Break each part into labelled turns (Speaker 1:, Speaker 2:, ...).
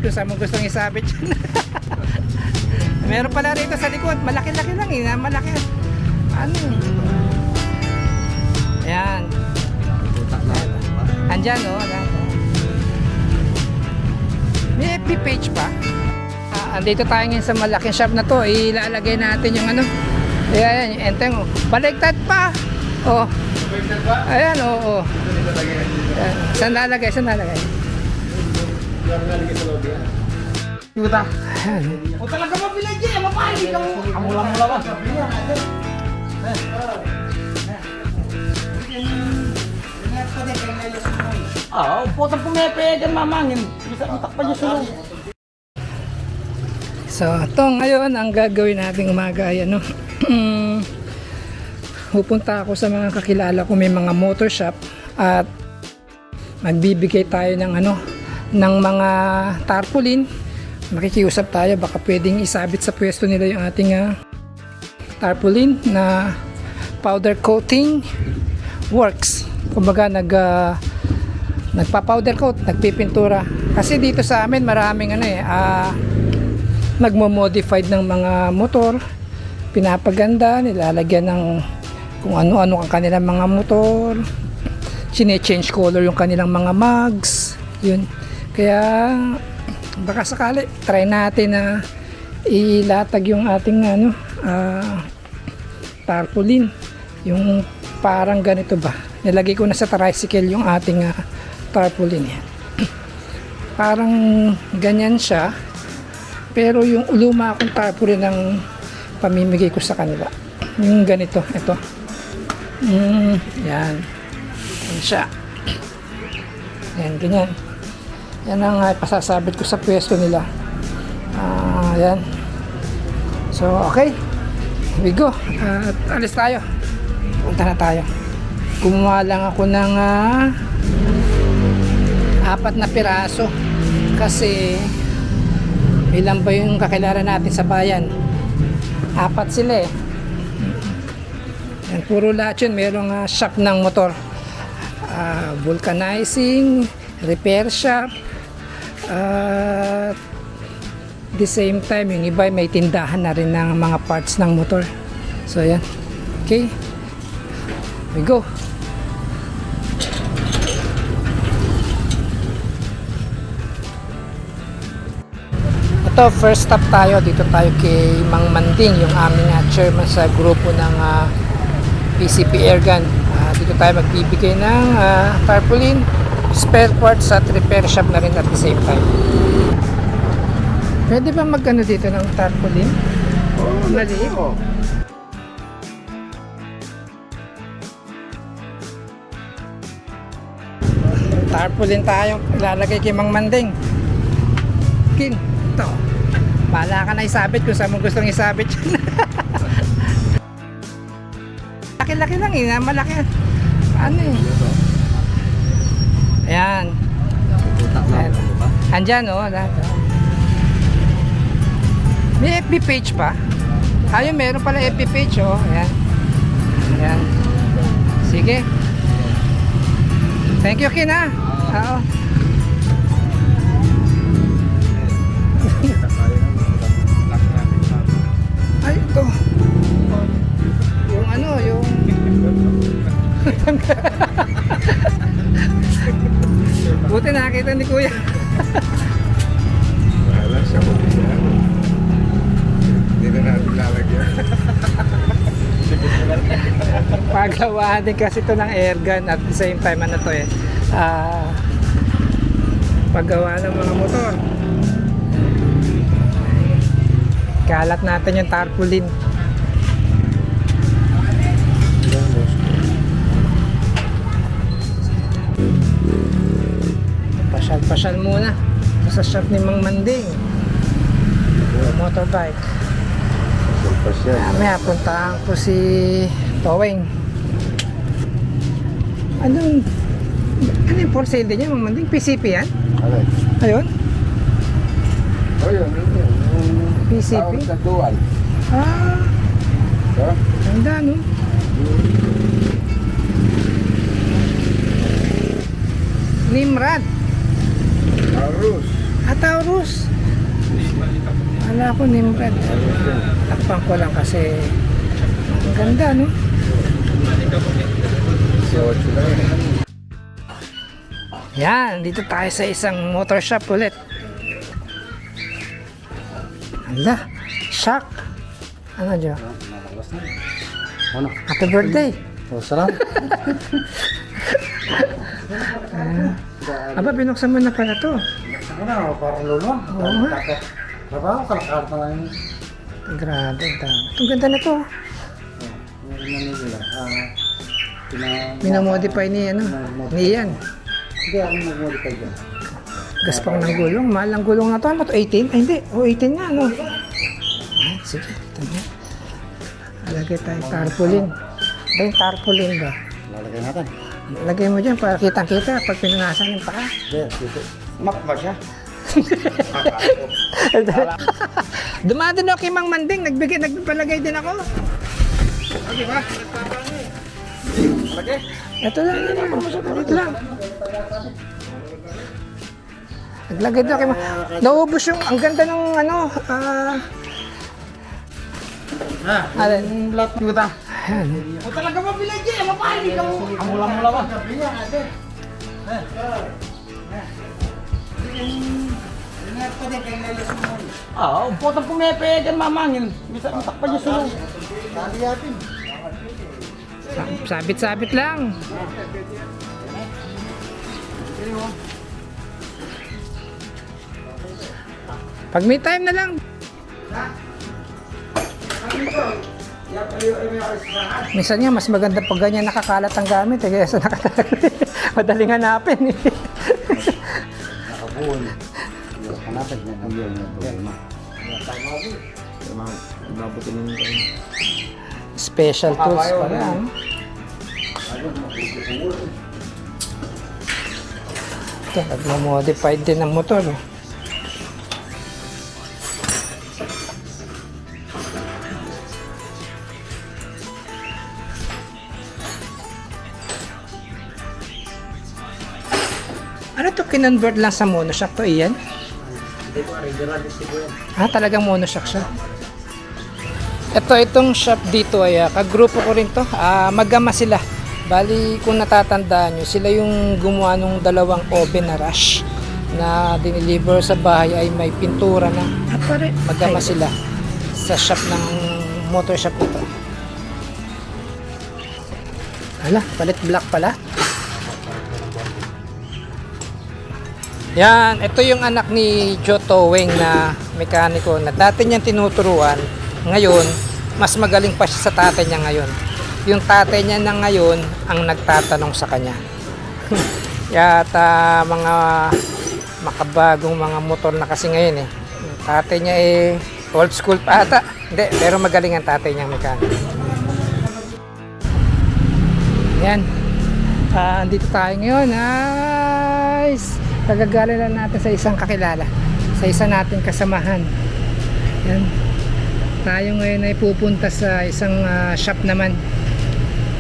Speaker 1: kung saan mo gustong isabit yun. Meron pala rito sa likod, malaki-laki lang eh, malaki. Ano? Ayan. Andyan oh, may FB page pa. Andito tayo ngayon sa malaking shop na to. Ilalagay natin yung ano. Ayan, yung enteng oh. Baligtad pa. Oh. Ayan oh, oh. Saan lalagay? Saan lalagay? Ikuta. Ayan.
Speaker 2: O talaga mabilag dyan, mapahali ka mo. Amulang mo lang. Putang pumepe, mamangin. Bisa itakpan niya sulong.
Speaker 1: So, ito ngayon ang gagawin nating umaga ay ano. Pupunta ako sa mga kakilala ko, may mga motor shop at magbibigay tayo ng ano, ng mga tarpaulin. Makikiusap tayo, baka pwedeng isabit sa pwesto nila yung ating tarpaulin na powder coating works. Kumbaga nagpa-powder coat, nagpipintura. Kasi dito sa amin maraming ano nagmo-modified ng mga motor, pinapaganda, nilalagyan ng kung ano-ano ang kanilang mga motor, chine-change color yung kanilang mga mugs, yun. Kaya baka sakali try natin na ilatag yung ating tarpaulin, yung parang ganito ba, nilagay ko na sa tricycle yung ating tarpaulin yan. Parang ganyan siya, pero yung luma akong tarpaulin ang pamimigay ko sa kanila, yung ganito, ito. Yan. Yan siya. Yan, ganyan. Yan ang pasasabit ko sa pwesto nila. Yan. So, okay. Here we go. At alis tayo. Punta na tayo. Kumuha lang ako ng 4 na piraso. Kasi ilan ba yung kakilala natin sa bayan? 4 sila eh. Yan, puro lahat yun. Merong shop ng motor. Vulcanizing, repair shop, the same time yung iba may tindahan na rin ng mga parts ng motor. So yan. Okay. We go. Ito, first stop tayo. Dito tayo kay Mang Manding, yung aming chairman sa grupo ng PCP Airgun. Dito tayo magbibigay ng tarpaulin, spare parts at repair shop na rin at the same time. Pwede ba magkano dito ng tarpaulin? Oo, maliit. Tarpaulin tayo lalagay kay Mang Manding. King, ito. Bahala ka na isabit kung saan mo gustong isabit yun. Laki-laki lang eh, malaki. Ano eh. Ayan. Andyan oh, lahat. May FB page pa. Ayun, meron pala FB page oh. Ayan. Ayan. Sige. Thank you, Kin ha. Oo. Ay, ito. Yung ano, yung buti nakita ni Kuya.
Speaker 3: Wala siya ko niya. Hindi na natin lalagyan.
Speaker 1: Pagawa din kasi ito ng airgun at the same time ano to eh. Paggawa ng mga motor. Kalat natin yung tarpaulin. Pasyal muna sa shop ni Mang Manding, motorbike. Mamaya puntahan ko si Towing. Ano yung for sale din niya, Mang Manding? PCP yan?
Speaker 3: Alay.
Speaker 1: Ayun?
Speaker 3: O yun.
Speaker 1: PCP?
Speaker 3: Tawag sa dual.
Speaker 1: Ganda no? Nimrod.
Speaker 3: Taurus.
Speaker 1: Taurus Taurus. Wala ko Nimrod. Takpan ko lang kasi ang ganda, no? Yan, dito tayo sa isang motor shop ulit. Hala, shock. Ano dyan?
Speaker 3: Ano?
Speaker 1: Happy birthday.
Speaker 3: Oh, sarap.
Speaker 1: Aba, binuksan mo na pala to.
Speaker 3: Ano, parang lulo.
Speaker 1: Oo nga.
Speaker 3: Trabaho, kalakal pa lang yun.
Speaker 1: Grabe, dami. Ang ganda na to.
Speaker 3: Meron na nila.
Speaker 1: Minamodify ni ano, ni Ian.
Speaker 3: Hindi, ako mag-modify dyan.
Speaker 1: Gaspang ng gulong. Mahal ang gulong na to. Ano to? 18? Ay, hindi. O, 18 nga, no? Ah, sige. Tama. Lagay tayong tarpaulin. Ba yung tarpaulin ba?
Speaker 3: Lalagay natin.
Speaker 1: Lagay mo dyan para kitang-kita pag pinunasan yung paa.
Speaker 3: There, dito. Mak ba siya?
Speaker 1: Dumadun ako kay Mang Manding. Nagpalagay din ako.
Speaker 3: Okay ba? Nagpapano eh. Lagay?
Speaker 1: Ito lang. Ito lang. Naglagay doon kay Mang. Naubos yung, ang ganda ng ano, alin?
Speaker 3: Yung lahat kita.
Speaker 1: Ayan.
Speaker 2: O talaga ba bilagay? Mapahali ka mo. Ang mula-mula ba? Ah, putang pumepegan mamangin. Bisa matakpan niya sulong.
Speaker 3: Tali natin.
Speaker 1: Sabit-sabit lang. Pag may time na lang. Minsan nga, mas maganda pag ganyan nakakalat ang gamit. Eh, kaya sa nakatagal. Madaling hanapin. Eh.
Speaker 3: Nakabuon. Hanapin niya ng yun.
Speaker 1: Special tools pala. Ano? Ito, nagmamodified din ang motor. Eh. Ano to, kinonvert lang sa monoshock to, Ian?
Speaker 3: Hindi po, original po yan.
Speaker 1: Ah, talagang monoshock siya. Itong shop dito ay kagrupo ko rin to. Magama sila. Bali, kung natatandaan nyo, sila yung gumawa ng dalawang oven na rush na dineliver sa bahay ay may pintura na. Magama sila sa shop ng motor shop ito. Hala, palit black pala. Yan, ito yung anak ni Joe Towing na mekaniko na dati niyang tinuturuan. Ngayon, mas magaling pa siya sa tatay niya ngayon. Yung tatay niya na ngayon ang nagtatanong sa kanya. Yata mga makabagong mga motor na kasi ngayon eh. Yung tatay niya eh old school pa ata. Hindi, pero magaling ang tatay niyang mekaniko. Yan. Andito tayo ngayon. Nice! Tagagali lang natin sa isang kakilala, sa isa nating kasamahan. Yan. Tayo ngayon ay pupunta sa isang shop naman.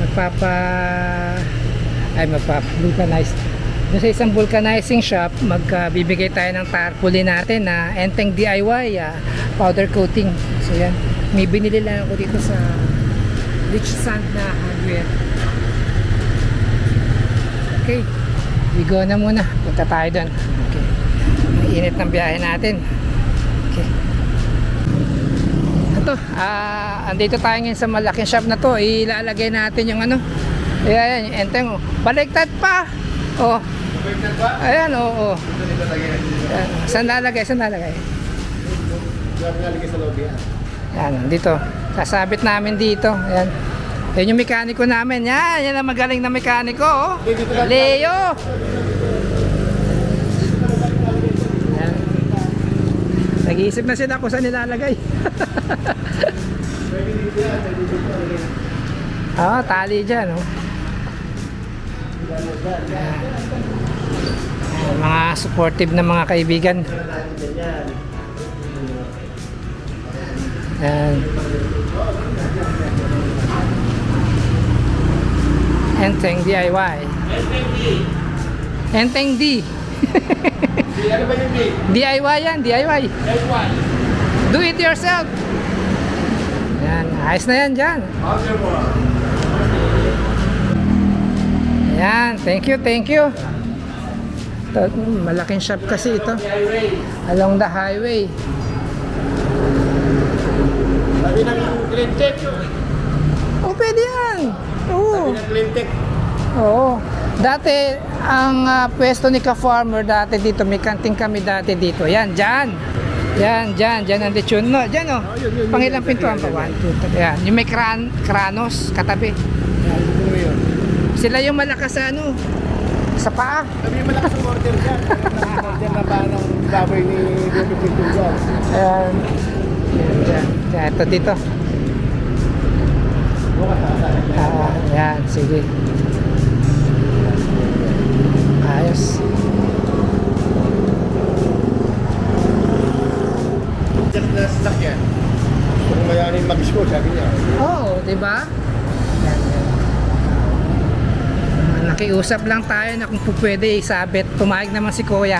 Speaker 1: Magpapa-vulcanize. Doon sa isang vulcanizing shop, magbibigay tayo ng tarpaulin natin na Enteng DIY powder coating. So yan. May binili lang ako dito sa Rich Sand na hardware. Okay. We go na muna. Punta tayo doon. Okay. Mainit ng biyahe natin. Okay. Ito, andito tayo ngayon sa malaking shop na to. Ilalagay natin yung ano. Ayan, yung enteng. Oh. Baliktad pa. Oh. Ayan, oh. Ayan. Saan lalagay? Saan lalagay? Ayan, dito. Sasabit namin dito. Ayan. Yan yung mekaniko namin. Yan ang magaling na mekaniko. Oh. Leo. Yan. Nag-iisip na sila kung saan nilalagay. Tali dyan. Oh. Yan. Mga supportive na mga kaibigan. Yan. Enteng DIY. Enteng D.
Speaker 2: Ano ba yung big?
Speaker 1: DIY yan, DIY.
Speaker 2: F1.
Speaker 1: Do it yourself. Yan, ayos na yan dyan. Yan, thank you, thank you. Ito, malaking shop kasi ito. Along the highway.
Speaker 2: Sabi ng clean tech.
Speaker 1: Oh, pwede yan. Oo.
Speaker 2: Sabi ng clean tech.
Speaker 1: Oo. Dati, ang pwesto ni Ka-Farmer dati dito, may kanting kami dati dito. Yan, dyan. Yan, dyan ang lechon. No, dyan o. Pangilang pintuan pa? 1, 2, 3. Yan. Yung may kranos, katabi. Sila yung malakas sa ano, sa paa.
Speaker 2: Sabi yung malakas ang order dyan. Order na ba ng baboy ni Bobby Pintuan?
Speaker 1: Ayan. Yan. Ito dito. Yan, sige. Ayos.
Speaker 2: Diyan na sasakyan. Kung mayanin mag-school, sabi niya.
Speaker 1: Oo, di ba? Yan, yan. Nakiusap lang tayo na kung pwede isabit. Pumayag naman si Kuya.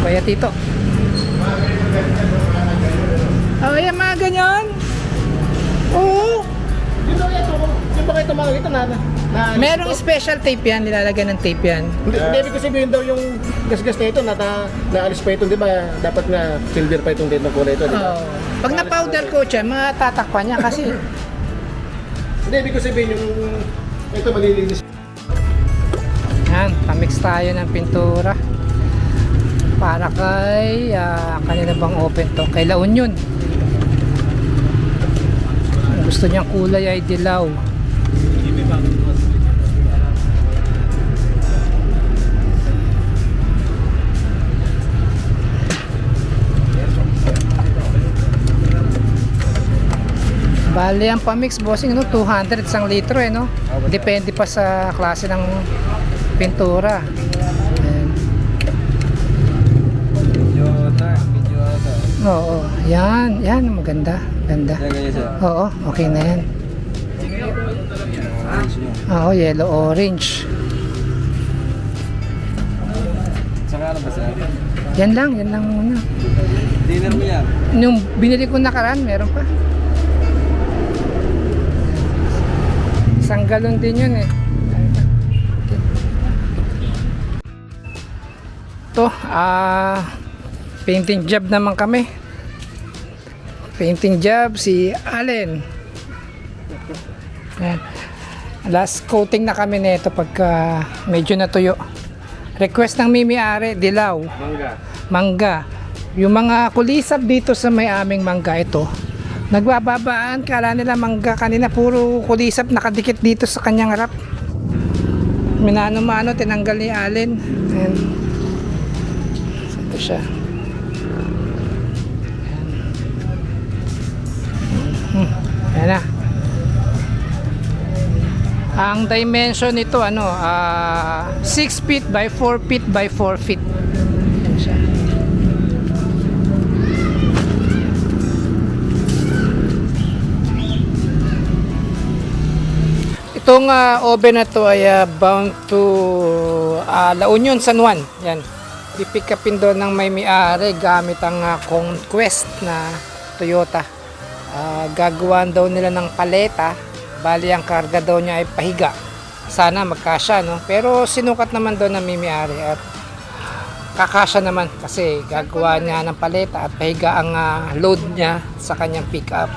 Speaker 1: Kuya Tito. Oh, yan mga ganyan. Oo.
Speaker 2: Yung ba kayo tumawag ito na
Speaker 1: Merong special tape yan, nilalagyan ng tape yan.
Speaker 2: Hindi ibig ko sabihin daw yung gas-gas na ito naalis pa ito, di ba? Dapat nga silver pa itong ganitong kulay ito, di ba?
Speaker 1: Oo. Pag na-powder coat yan, matatakpan niya kasi.
Speaker 2: Hindi ibig ko sabihin yung ito malilinis.
Speaker 1: Yan, pamix tayo ng pintura. Para kay, kanina bang open to? Kay La Union. Ang gusto niyang kulay ay dilaw. Bali ang pamix bossing no 200 isang litro no. Depende pa sa klase ng pintura. Ayan. Oo, yan maganda, ganda. Oo, okay na yan. Oo, yellow orange.
Speaker 3: Saka ano ba sir?
Speaker 1: Yan lang muna.
Speaker 3: Dinner mo yan?
Speaker 1: Yung binili ko nakaraan, meron pa. Isang galon din yun eh. Ito, painting job naman kami. Painting job si Allen. Ayan. Last coating na kami nito pagka medyo natuyo. Request ng Mimi-ari, dilaw. Mangga. Yung mga kulisap dito sa may aming mangga ito, nagbababaan, kala nila mangga, kanina puro kulisap nakadikit dito sa kanyang harap. Minano-mano, tinanggal ni Allen. Ayan. Ito siya. Ayan na. Ang dimension nito 6 feet by 4 feet by 4 feet. Ayan siya. Itong oven na to ay bound to La Union, San Juan. Yan. Pipick upin doon ng may-ari gamit ang Conquest na Toyota. Gagawan daw nila ng paleta. Bali ang karga daw niya ay pahiga. Sana magkasya, no? Pero sinukat naman doon ng may-ari at kakasya naman kasi gagawa niya ng paleta at pahiga ang load niya sa kanyang pick up.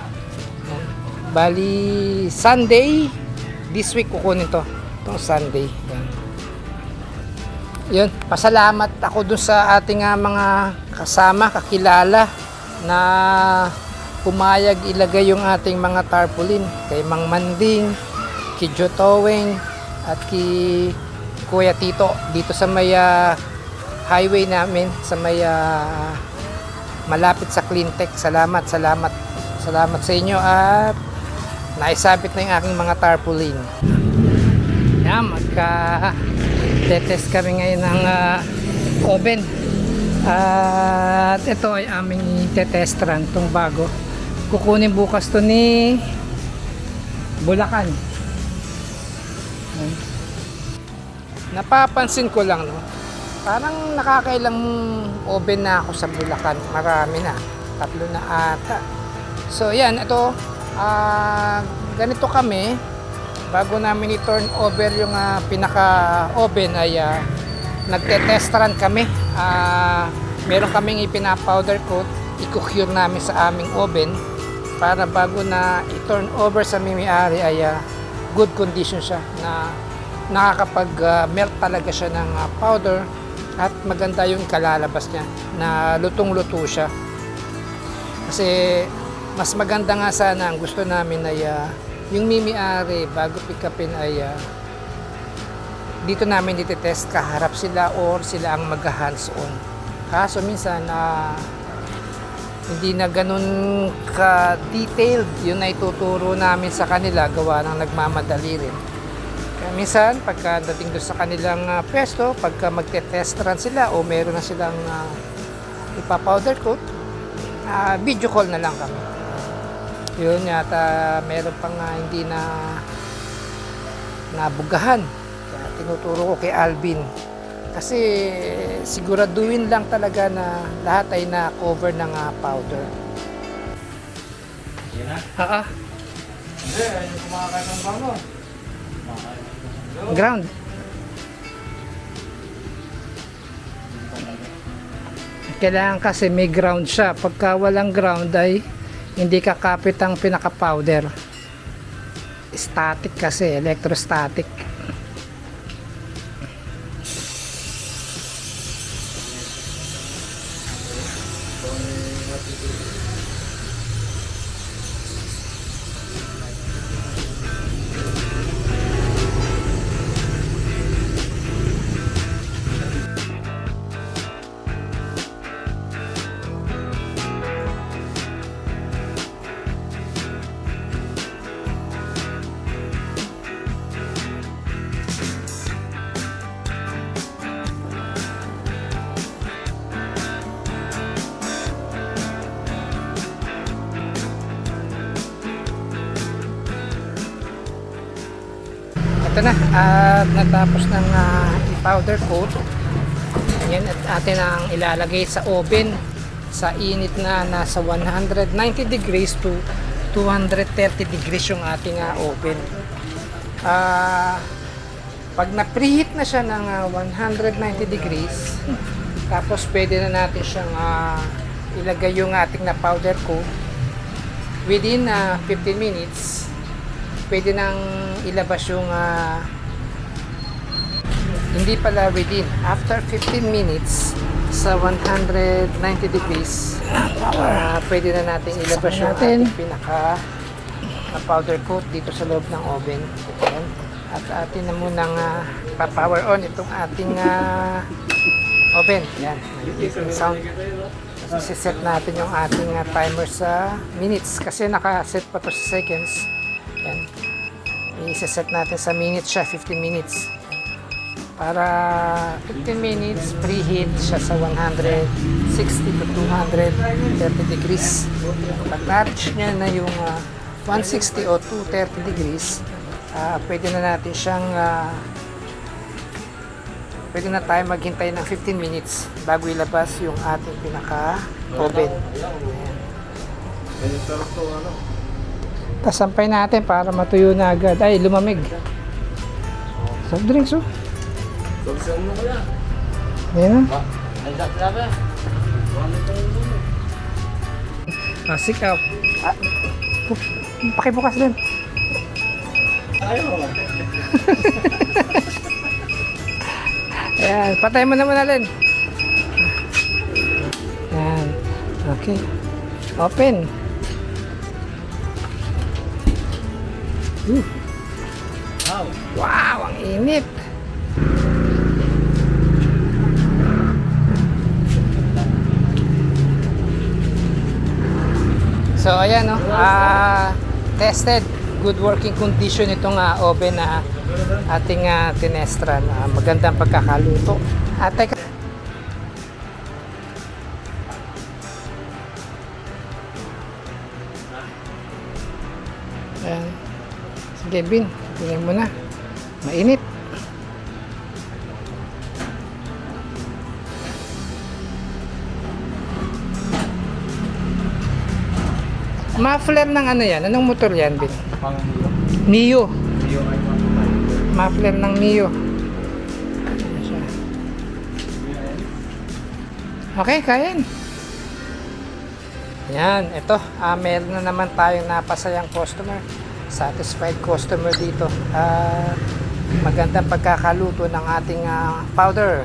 Speaker 1: Bali Sunday this week kukunin to. Itong Sunday. Yan. Yun, pasalamat ako dun sa ating mga kasama, kakilala na pumayag ilagay yung ating mga tarpaulin kay Mang Manding, kay Joe Towing at kay Kuya Tito dito sa may highway namin sa may malapit sa Cleantech. Salamat sa inyo at naisabit na yung aking mga tarpaulin. Yan, magka-test kami ngayon ng oven. At ito ay aming tetestran, itong bago. Kukunin bukas to ni Bulacan. Napapansin ko lang, no? Parang nakakailang oven na ako sa Bulacan. Marami na. 3 na ata. So yan, ito. Ganito kami. Bago namin i-turn over yung pinaka-oven ay nagte-test run kami. Meron kaming ipina-powder coat. I-cure namin sa aming oven para bago na i-turn over sa may-ari ay good condition siya na nakakapag-melt talaga siya ng powder at maganda yung kalalabas niya na lutong-luto siya. Kasi mas maganda nga sana ang gusto namin ay yung may-ari bago pick upin ay dito namin dititest kaharap sila or sila ang mag-hands on. Kaso minsan hindi na ganun ka-detailed yung naituturo namin sa kanila gawa ng nagmamadali rin. Kaya minsan pagka dating doon sa kanilang pwesto, pagka magte-test run sila o meron na silang ipa-powder coat, video call na lang kami. Yun yata meron pang hindi na nabugahan. Kaya tinuturo ko kay Alvin. Kasi siguraduhin lang talaga na lahat ay na-cover ng powder.
Speaker 4: Yan na. Hindi, ayun kumakain ng bango.
Speaker 1: Ground. Kailangan kasi may ground siya. Pagka walang ground ay hindi kakapit ang pinaka-powder. Static kasi, electrostatic. Ito na, at natapos ng i-powder coat. Yan, at atin ang ilalagay sa oven sa init na nasa 190 degrees to 230 degrees yung ating oven. Pag na-preheat na siya ng 190 degrees, tapos pwede na natin siyang ilagay yung ating na powder coat. Within 15 minutes, pwede nang ilabas yung hindi pala within, after 15 minutes sa 190 degrees, pwede na natin ilabas yung ating pinaka powder coat dito sa loob ng oven. Ayan. At atin na munang pa-power on itong ating oven. Yan, yung sound. Isiset natin yung ating timer sa minutes kasi naka-set pa to sa seconds. Yan. I-set natin sa minutes siya, 15 minutes. Para 15 minutes, preheat siya sa 160 to 230 degrees. Pag na-reach niya na yung 160 o 230 degrees, pwede na natin siyang pwede na tayo maghintay ng 15 minutes bago ilabas yung ating pinaka-oven. Tasampay natin para matuyo na agad. Ay, lumamig. Soft drinks, oh. Ayan na. Sick up. Pakibukas din. Ayan, patay mo naman alin. Ayan. Okay. Open. Wow, ang init. So ayan, no. Tested. Good working condition itong oven na ating tinestran. Magandang pagkakaluto. Teka. Ayan. Sige, Bin. Tingnan mo na. Mainit. Muffler ng ano yan? Anong motor yan, Bin?
Speaker 4: Pang
Speaker 1: Mio.
Speaker 4: Mio ay
Speaker 1: Muffler ng Mio. Okay, kayan. Yan, ito. Meron na naman tayong napasayang customer. Satisfied customer dito. Magandang pagkakaluto ng ating powder.